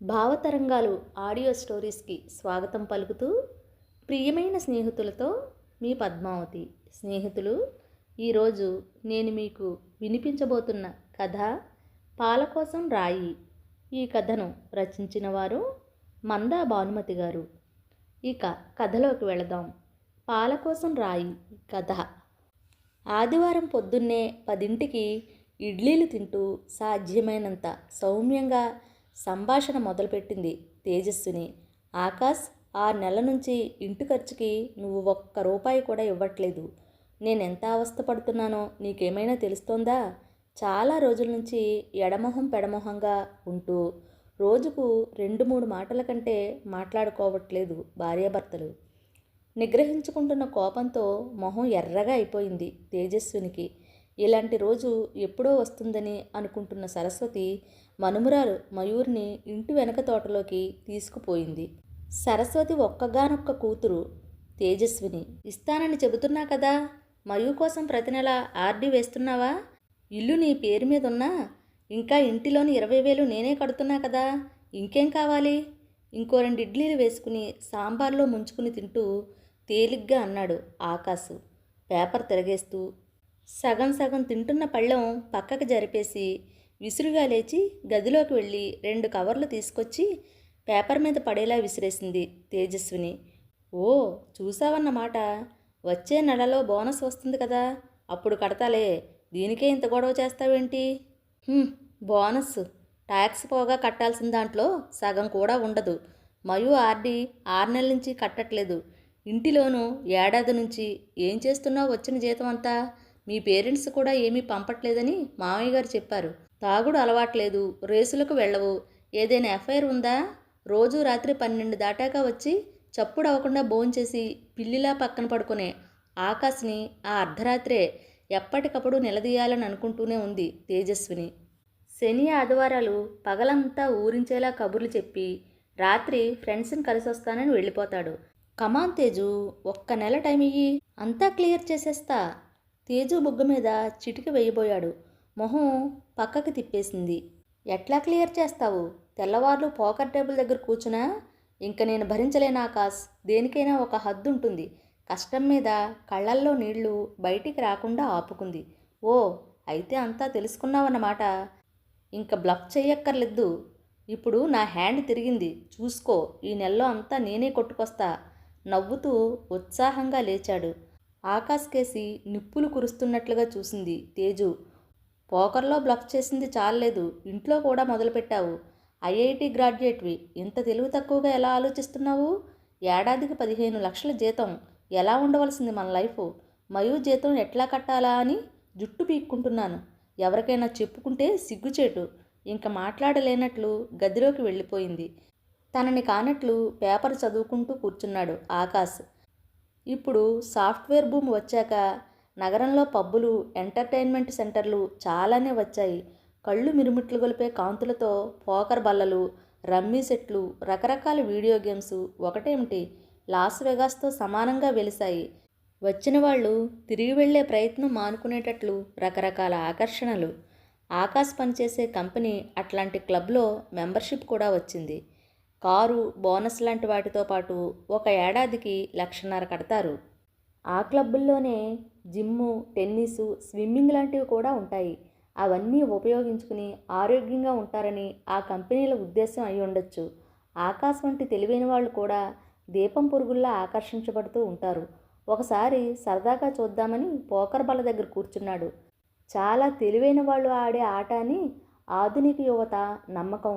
భావతరంగాలు audio స్టోరీస్కి స్వాగతం పలుకుతూ ప్రియమైన స్నేహితులతో మీ పద్మావతి. స్నేహితులు, ఈరోజు నేను మీకు వినిపించబోతున్న కథ పాల కోసం రాయి. ఈ కథను రచించిన వారు మందా భానుమతి గారు. ఇక కథలోకి వెళదాం. పాల కోసం రాయి కథ. ఆదివారం పొద్దున్నే 10ంటికి ఇడ్లీలు తింటూ సాధ్యమైనంత సౌమ్యంగా సంభాషణ మొదలుపెట్టింది తేజస్విని. ఆకాష్, 6 నెలల నుంచి ఇంటి ఖర్చుకి నువ్వు ఒక్క రూపాయి కూడా ఇవ్వట్లేదు. నేనెంత అవస్థపడుతున్నానో నీకేమైనా తెలుస్తోందా? చాలా రోజుల నుంచి ఎడమొహం పెడమొహంగా ఉంటూ రోజుకు 2-3 మాటల కంటే మాట్లాడుకోవట్లేదు భార్యాభర్తలు. నిగ్రహించుకుంటున్న కోపంతో మొహం ఎర్రగా అయిపోయింది తేజస్వినికి. ఇలాంటి రోజు ఎప్పుడో వస్తుందని అనుకుంటున్న సరస్వతి మనుమరాలు మయూర్ని ఇంటి వెనక తోటలోకి తీసుకుపోయింది. సరస్వతి ఒక్కగానొక్క కూతురు తేజస్విని. ఇస్తానని చెబుతున్నా కదా, మయూర్ కోసం ప్రతి నెల ఆర్డీ వేస్తున్నావా? ఇల్లు నీ పేరు మీద ఉన్నా ఇంకా ఇంటిలోని 20,000 నేనే కడుతున్నా కదా, ఇంకేం కావాలి? ఇంకో 2 ఇడ్లీలు వేసుకుని సాంబార్లో ముంచుకుని తింటూ తేలిగ్గా అన్నాడు ఆకాశ్ పేపర్ తిరగేస్తూ. సగం సగం తింటున్న పళ్ళెం పక్కకి జరిపేసి విసురుగా లేచి గదిలోకి వెళ్ళి 2 కవర్లు తీసుకొచ్చి పేపర్ మీద పడేలా విసిరేసింది తేజస్విని. ఓ, చూసావన్నమాట. వచ్చే నెలలో బోనస్ వస్తుంది కదా, అప్పుడు కడతాలే. దీనికే ఇంత గొడవ చేస్తావేంటి? బోనస్ ట్యాక్స్ పోగా కట్టాల్సిన దాంట్లో సగం కూడా ఉండదు. మయూ ఆర్డీ 6 నెలల నుంచి కట్టట్లేదు. ఇంటిలోనూ ఏడాది నుంచి ఏం చేస్తున్నావు వచ్చిన జీతం అంతా? మీ పేరెంట్స్ కూడా ఏమీ పంపట్లేదని మామయ్య గారు చెప్పారు. తాగుడు అలవాట్లేదు, రేసులకు వెళ్ళవు. ఏదైనా ఎఫ్ఐఆర్ ఉందా? రోజు రాత్రి 12 దాటాక వచ్చి చప్పుడు అవ్వకుండా భోంచేసి పిల్లిలా పక్కన పడుకునే ఆకాశ్ని ఆ అర్ధరాత్రే ఎప్పటికప్పుడు నిలదీయాలని అనుకుంటూనే ఉంది తేజస్విని. శని ఆదివారాలు పగలంతా ఊరించేలా కబుర్లు చెప్పి రాత్రి ఫ్రెండ్స్ని కలిసి వస్తానని వెళ్ళిపోతాడు. కమాన్ తేజు, ఒక్క నెల టైం ఇయ్యి, అంతా క్లియర్ చేసేస్తా. తేజు బుగ్గ మీద చిటిక వేయబోయాడు. మొహం పక్కకి తిప్పేసింది. ఎట్లా క్లియర్ చేస్తావు? తెల్లవార్లు పోకర్ టేబుల్ దగ్గర కూర్చున్నా? ఇంక నేను భరించలేను ఆకాష్. దేనికైనా ఒక హద్దు ఉంటుంది. కష్టం మీద కళ్ళల్లో నీళ్లు బయటికి రాకుండా ఆపుకుంది. ఓ, అయితే అంతా తెలుసుకున్నావన్నమాట. ఇంక బ్లఫ్ చెయ్యక్కర్లేదు. ఇప్పుడు నా హ్యాండ్ తిరిగింది చూసుకో. ఈ నెలలో అంతా నేనే కొట్టుకొస్తా. నవ్వుతూ ఉత్సాహంగా లేచాడు. ఆకాష్ కేసి నిప్పులు కురుస్తున్నట్లుగా చూసింది తేజు. పోకర్లో బ్లఫ్ చేసింది చాలలేదు, ఇంట్లో కూడా మొదలుపెట్టావు. ఐఐటి గ్రాడ్యుయేట్వి, ఇంత తెలివి తక్కువగా ఎలా ఆలోచిస్తున్నావు? ఏడాదికి 15 లక్షల జీతం, ఎలా ఉండవలసింది మన లైఫ్? మయూ జీతం ఎట్లా కట్టాలా అని జుట్టు పీక్కుంటున్నాను. ఎవరికైనా చెప్పుకుంటే సిగ్గుచేటు. ఇంక మాట్లాడలేనట్లు గదిలోకి వెళ్ళిపోయింది. తనని కానట్లు పేపర్ చదువుకుంటూ కూర్చున్నాడు ఆకాష్. ఇప్పుడు సాఫ్ట్వేర్ భూమి వచ్చాక నగరంలో పబ్బులు, ఎంటర్టైన్మెంట్ సెంటర్లు చాలానే వచ్చాయి. కళ్ళు మిరుమిట్లు గొలిపే కాంతులతో పోకర్ బల్లలు, రమ్మీ సెట్లు, రకరకాల వీడియో గేమ్స్ ఒకటేమిటి లాస్ వెగాస్తో సమానంగా వెలిశాయి. వచ్చిన వాళ్ళు తిరిగి వెళ్లే ప్రయత్నం మానుకునేటట్లు రకరకాల ఆకర్షణలు. ఆకాష్ పనిచేసే కంపెనీ అట్లాంటి క్లబ్లో మెంబర్షిప్ కూడా వచ్చింది. కారు, బోనస్ లాంటి వాటితో పాటు ఒక ఏడాదికి 1,50,000 కడతారు. ఆ క్లబ్బుల్లోనే జిమ్ము, టెన్నిసు, స్విమ్మింగ్ లాంటివి కూడా ఉంటాయి. అవన్నీ ఉపయోగించుకుని ఆరోగ్యంగా ఉంటారని ఆ కంపెనీల ఉద్దేశం అయి ఉండొచ్చు. ఆకాశ్ వంటి తెలివైన వాళ్ళు కూడా దీపం పురుగుల్లా ఆకర్షించబడుతూ ఉంటారు. ఒకసారి సరదాగా చూద్దామని పోకర్ బల్ల దగ్గర కూర్చున్నాడు. చాలా తెలివైన వాళ్ళు ఆడే ఆట అని ఆధునిక యువత నమ్మకం.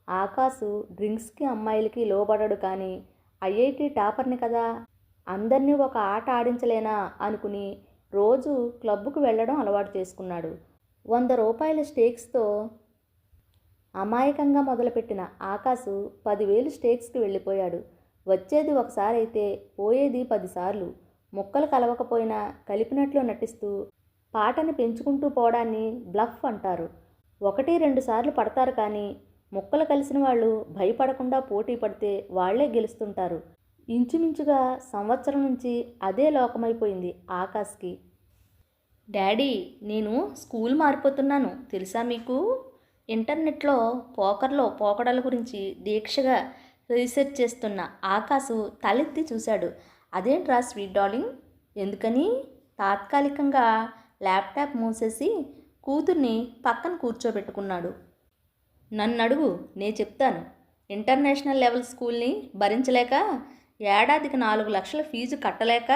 ఆకాశు డ్రింక్స్కి, అమ్మాయిలకి లోబడడు, కానీ ఐఐటి టాపర్ని కదా, అందరినీ ఒక ఆట ఆడించలేనా అనుకుని రోజు క్లబ్కు వెళ్ళడం అలవాటు చేసుకున్నాడు. 100 రూపాయల స్టేక్స్తో అమాయకంగా మొదలుపెట్టిన ఆకాశు 10,000 స్టేక్స్కి వెళ్ళిపోయాడు. వచ్చేది ఒకసారి అయితే పోయేది 10 సార్లు. ముక్కలు కలవకపోయినా కలిపినట్లు నటిస్తూ పాటని పెంచుకుంటూ పోవడాన్ని బ్లఫ్ అంటారు. 1-2 సార్లు పడతారు, కానీ ముక్కలు కలిసిన వాళ్ళు భయపడకుండా పోటీ పడితే వాళ్లే గెలుస్తుంటారు. ఇంచుమించుగా సంవత్సరం నుంచి అదే లోకమైపోయింది ఆకాష్కి. డాడీ, నేను స్కూల్ మారిపోతున్నాను తెలుసా మీకు? ఇంటర్నెట్లో పోకడల గురించి దీక్షగా రీసెర్చ్ చేస్తున్న ఆకాశు తలెత్తి చూశాడు. అదేంట్రా స్వీట్ డార్లింగ్, ఎందుకని? తాత్కాలికంగా ల్యాప్టాప్ మూసేసి కూతుర్ని పక్కన కూర్చోబెట్టుకున్నాడు. నన్నడుగు, నే చెప్తాను. ఇంటర్నేషనల్ లెవెల్ స్కూల్ని భరించలేక, ఏడాదికి 4 లక్షల ఫీజు కట్టలేక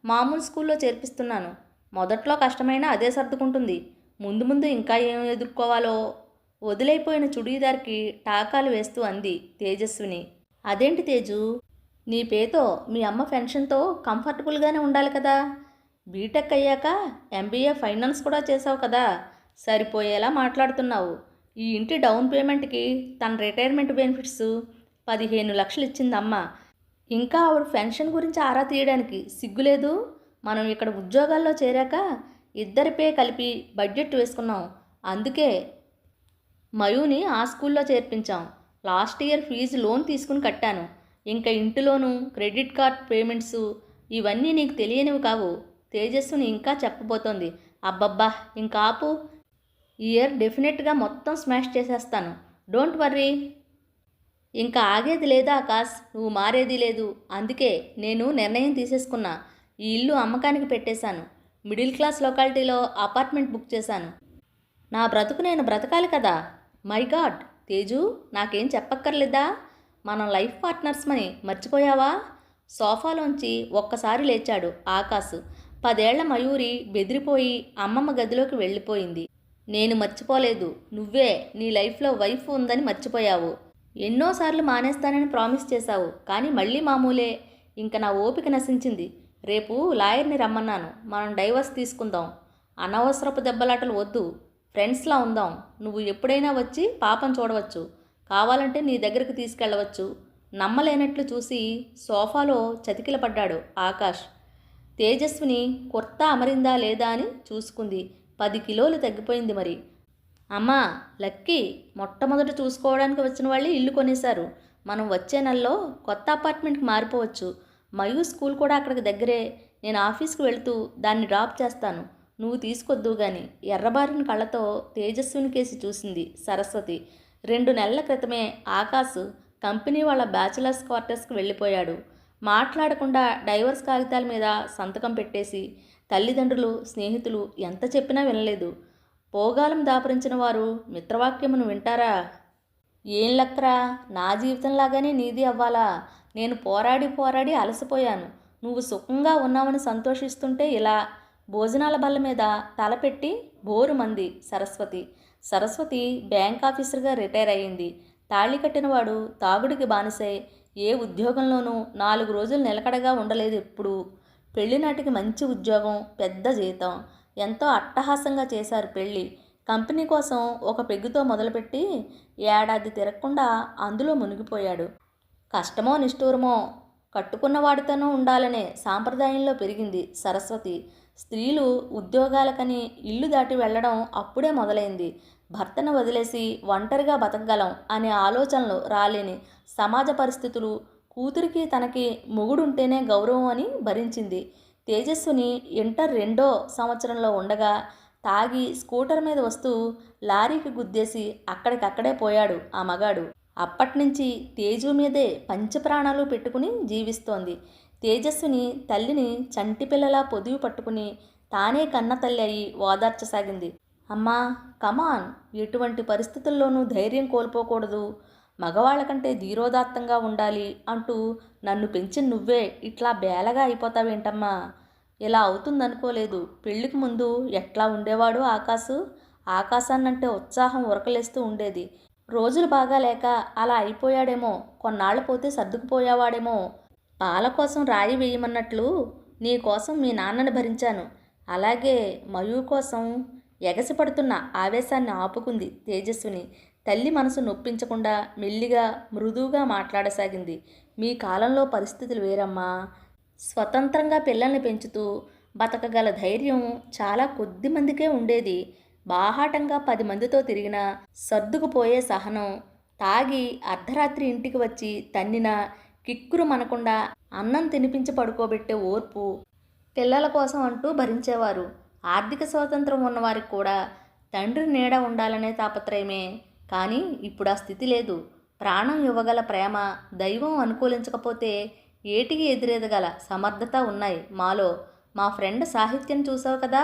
మామూలు స్కూల్లో చేర్పిస్తున్నాను. మొదట్లో కష్టమైనా అదే సర్దుకుంటుంది. ముందు ముందు ఇంకా ఏం ఎదుర్కోవాలో. వదిలైపోయిన చుడీదార్కి టాకాలు వేస్తూ అంది తేజస్విని. అదేంటి తేజు, నీ పేతో మీ అమ్మ పెన్షన్తో కంఫర్టబుల్గానే ఉండాలి కదా. బీటెక్ అయ్యాక ఎంబీఏ ఫైనాన్స్ కూడా చేసావు కదా, సరిపోయేలా మాట్లాడుతున్నావు. ఈ ఇంటి డౌన్ పేమెంట్కి తన రిటైర్మెంట్ బెనిఫిట్స్ 15 లక్షలు ఇచ్చిందమ్మ. ఇంకా ఆవిడ పెన్షన్ గురించి ఆరా తీయడానికి సిగ్గులేదు? మనం ఇక్కడ ఉద్యోగాల్లో చేరాక ఇద్దరి పే కలిపి బడ్జెట్ వేసుకున్నాం. అందుకే మయూని ఆ స్కూల్లో చేర్పించాం. లాస్ట్ ఇయర్ ఫీజు లోన్ తీసుకుని కట్టాను. ఇంకా ఇంటిలోనూ క్రెడిట్ కార్డ్ పేమెంట్స్ ఇవన్నీ నీకు తెలియనివి కావు. తేజస్సుని ఇంకా చెప్పబోతోంది. అబ్బబ్బా, ఇంకా ఆపు. ఈ ఇయర్ డెఫినెట్గా మొత్తం స్మాష్ చేసేస్తాను. Don't worry. ఇంకా ఆగేది లేదా ఆకాష్, నువ్వు మారేది లేదు. అందుకే నేను నిర్ణయం తీసేసుకున్నా. ఈ ఇల్లు అమ్మకానికి పెట్టేశాను. మిడిల్ క్లాస్ లొకాలిటీలో అపార్ట్మెంట్ బుక్ చేశాను. నా బ్రతుకు నేను బ్రతకాలి కదా. మై గాడ్ తేజు, నాకేం చెప్పక్కర్లేదా? మనం లైఫ్ పార్ట్నర్స్మని మర్చిపోయావా? సోఫాలోంచి ఒక్కసారి లేచాడు ఆకాశ్. 10 ఏళ్ల మయూరి బెదిరిపోయి అమ్మమ్మ గదిలోకి వెళ్ళిపోయింది. నేను మర్చిపోలేదు, నువ్వే నీ లైఫ్లో వైఫ్ ఉందని మర్చిపోయావు. ఎన్నోసార్లు మానేస్తానని ప్రామిస్ చేశావు, కానీ మళ్ళీ మామూలే. ఇంక నా ఓపిక నశించింది. రేపు లాయర్ని రమ్మన్నాను. మనం డైవర్స్ తీసుకుందాం. అనవసరపు దెబ్బలాటలు వద్దు. ఫ్రెండ్స్లా ఉందాం. నువ్వు ఎప్పుడైనా వచ్చి పాపం చూడవచ్చు. కావాలంటే నీ దగ్గరికి తీసుకెళ్ళవచ్చు. నమ్మలేనట్లు చూసి సోఫాలో చతికిలపడ్డాడు ఆకాష్. తేజస్విని కుర్తా అమరిందా లేదా అని చూసుకుంది. 10 కిలోలు తగ్గిపోయింది మరి. అమ్మా లక్కీ, మొట్టమొదట చూసుకోవడానికి వచ్చిన వాళ్ళే ఇల్లు కొనేశారు. మనం వచ్చే నెలలో కొత్త అపార్ట్మెంట్కి మారిపోవచ్చు. మయూ స్కూల్ కూడా అక్కడికి దగ్గరే. నేను ఆఫీస్కి వెళుతూ దాన్ని డ్రాప్ చేస్తాను. నువ్వు తీసుకొద్దు గాని. ఎర్రబారిన కళ్ళతో తేజస్విని కేసి చూసింది సరస్వతి. 2 నెలల క్రితమే ఆకాశ్ కంపెనీ వాళ్ళ బ్యాచిలర్స్ క్వార్టర్స్కి వెళ్ళిపోయాడు. మాట్లాడకుండా డైవర్స్ కాగితాల మీద సంతకం పెట్టేసి తల్లిదండ్రులు, స్నేహితులు ఎంత చెప్పినా వినలేదు. పోగాలం దాపరించిన వారు మిత్రవాక్యమును వింటారా? ఏం లక్కరా, నా జీవితంలాగానే నీది అవ్వాలా? నేను పోరాడి అలసిపోయాను. నువ్వు సుఖంగా ఉన్నావని సంతోషిస్తుంటే ఇలా భోజనాల బల్ల మీద తలపెట్టి బోరుమంది సరస్వతి బ్యాంక్ ఆఫీసర్గా రిటైర్ అయ్యింది. తాళి కట్టినవాడు తాగుడికి బానిసై ఏ ఉద్యోగంలోనూ 4 రోజులు నిలకడగా ఉండలేదు. ఎప్పుడు పెళ్లినాటికి మంచి ఉద్యోగం, పెద్ద జీతం. ఎంతో అట్టహాసంగా చేశారు పెళ్ళి. కంపెనీ కోసం ఒక పెగ్గుతో మొదలుపెట్టి ఏడాది తిరగకుండా అందులో మునిగిపోయాడు. కష్టమో నిష్ఠూరమో కట్టుకున్నవాడితోనూ ఉండాలనే సాంప్రదాయంలో పెరిగింది సరస్వతి. స్త్రీలు ఉద్యోగాలకని ఇల్లు దాటి వెళ్ళడం అప్పుడే మొదలైంది. భర్తను వదిలేసి ఒంటరిగా బతకగలం అనే ఆలోచనలు రాలేని సమాజ పరిస్థితులు. కూతురికి తనకి మొగుడుంటేనే గౌరవం అని భరించింది. తేజస్సుని ఇంటర్ 2వ సంవత్సరంలో ఉండగా తాగి స్కూటర్ మీద వస్తూ లారీకి గుద్దేసి అక్కడికక్కడే పోయాడు ఆ మగాడు. అప్పట్నుంచి తేజు మీదే పంచప్రాణాలు పెట్టుకుని జీవిస్తోంది. తేజస్సుని తల్లిని చంటిపిల్లలా పొదివి పట్టుకుని తానే కన్న తల్లి అయి ఓదార్చసాగింది. అమ్మా కమాన్, ఎటువంటి పరిస్థితుల్లోనూ ధైర్యం కోల్పోకూడదు. మగవాళ్ళకంటే ధీరోదాత్తంగా ఉండాలి అంటూ నన్ను పెంచిన నువ్వే ఇట్లా బేలగా అయిపోతావేంటమ్మా? ఇలా అవుతుందనుకోలేదు. పెళ్లికి ముందు ఎట్లా ఉండేవాడు ఆకాశాన్నంటే ఉత్సాహం ఉరకలేస్తూ ఉండేది. రోజులు బాగా లేక అలా అయిపోయాడేమో. కొన్నాళ్ళు పోతే సర్దుకుపోయేవాడేమో. పాల కోసం రాయి వేయమన్నట్లు నీ కోసం మీ నాన్నని భరించాను. అలాగే మయూ కోసం. ఎగసిపడుతున్న ఆవేశాన్ని ఆపుకుంది తేజస్విని. తల్లి మనసు నొప్పించకుండా మెల్లిగా మృదువుగా మాట్లాడసాగింది. మీ కాలంలో పరిస్థితులు వేరమ్మా. స్వతంత్రంగా పిల్లల్ని పెంచుతూ బతకగల ధైర్యం చాలా కొద్ది మందికే ఉండేది. బాహాటంగా 10 మందితో తిరిగినా సర్దుకుపోయే సహనం, తాగి అర్ధరాత్రి ఇంటికి వచ్చి తన్నినా కిక్కురు మనకుండా అన్నం తినిపించి పడుకోబెట్టే ఓర్పు, పిల్లల కోసం అంటూ భరించేవారు. ఆర్థిక స్వాతంత్రం ఉన్నవారికి కూడా తండ్రి నీడ ఉండాలనే తాపత్రయమే కానీ ఇప్పుడు ఆ స్థితి లేదు. ప్రాణం ఇవ్వగల ప్రేమ, దైవం అనుకూలించకపోతే ఏటికి ఎదురెదగల సమర్థత ఉన్నాయి మాలో. మా ఫ్రెండ్ సాహిత్యం చూసావు కదా,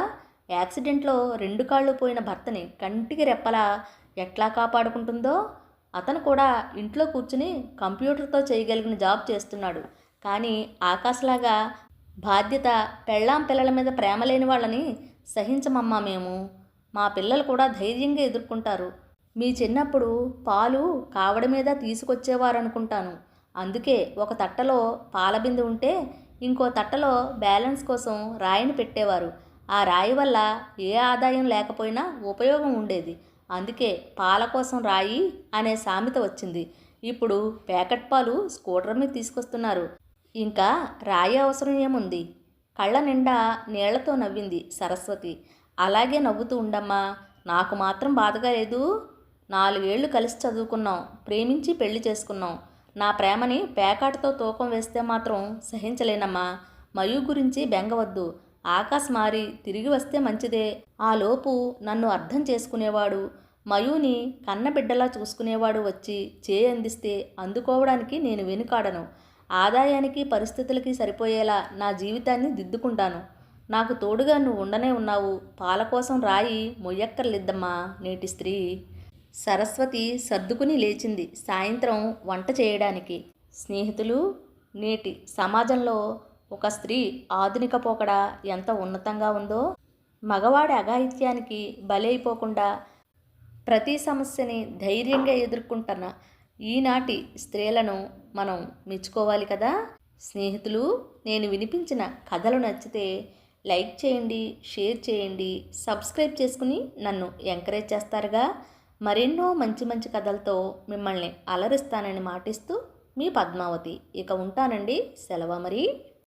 యాక్సిడెంట్లో 2 కాళ్ళు పోయిన భర్తని కంటికి రెప్పలా ఎట్లా కాపాడుకుంటుందో. అతను కూడా ఇంట్లో కూర్చుని కంప్యూటర్తో చేయగలిగిన జాబ్ చేస్తున్నాడు. కానీ ఆకాశ్లాగా బాధ్యత, పెళ్ళాం పిల్లల మీద ప్రేమ లేని వాళ్ళని సహించమమ్మా మేము. మా పిల్లలు కూడా ధైర్యంగా ఎదుర్కొంటారు. మీ చిన్నప్పుడు పాలు కావడ మీద తీసుకొచ్చేవారు అనుకుంటాను. అందుకే ఒక తట్టలో పాల బిందె ఉంటే ఇంకో తట్టలో బ్యాలెన్స్ కోసం రాయిని పెట్టేవారు. ఆ రాయి వల్ల ఏ ఆదాయం లేకపోయినా ఉపయోగం ఉండేది. అందుకే పాల కోసం రాయి అనే సామెత వచ్చింది. ఇప్పుడు ప్యాకెట్ పాలు స్కూటర్ మీద తీసుకొస్తున్నారు. ఇంకా రాయి అవసరం ఏముంది? కళ్ళ నిండా నీళ్లతో నవ్వింది సరస్వతి. అలాగే నవ్వుతూ ఉండమ్మా, నాకు మాత్రం బాధగా లేదు. 4 ఏళ్ళు కలిసి చదువుకున్నాం, ప్రేమించి పెళ్లి చేసుకున్నాం. నా ప్రేమని పేకాటతో తూకం వేస్తే మాత్రం సహించలేనమ్మా. మయూ గురించి బెంగవద్దు. ఆకాశ్ మారి తిరిగి వస్తే మంచిదే. ఆ లోపు నన్ను అర్థం చేసుకునేవాడు, మయూని కన్నబిడ్డలా చూసుకునేవాడు వచ్చి చేయి అందిస్తే అందుకోవడానికి నేను వెనుకాడను. ఆదాయానికి పరిస్థితులకి సరిపోయేలా నా జీవితాన్ని దిద్దుకుంటాను. నాకు తోడుగా నువ్వు ఉండనే ఉన్నావు. పాల కోసం రాయి మొయ్యక్కర్లేద్దమ్మా నేటి స్త్రీ. సరస్వతి సర్దుకుని లేచింది సాయంత్రం వంట చేయడానికి. స్నేహితులు, నేటి సమాజంలో ఒక స్త్రీ ఆధునిక పోకడ ఎంత ఉన్నతంగా ఉందో. మగవాడి అఘాయిత్యానికి బలైపోకుండా ప్రతి సమస్యని ధైర్యంగా ఎదుర్కొంటున్న ఈనాటి స్త్రీలను మనం మెచ్చుకోవాలి కదా. స్నేహితులు, నేను వినిపించిన కథలు నచ్చితే లైక్ చేయండి, షేర్ చేయండి, సబ్స్క్రైబ్ చేసుకుని నన్ను ఎంకరేజ్ చేస్తారుగా. మరెన్నో మంచి మంచి కథలతో మిమ్మల్ని అలరిస్తానని మాటిస్తూ మీ పద్మావతి. ఇక ఉంటానండి, సెలవు మరి.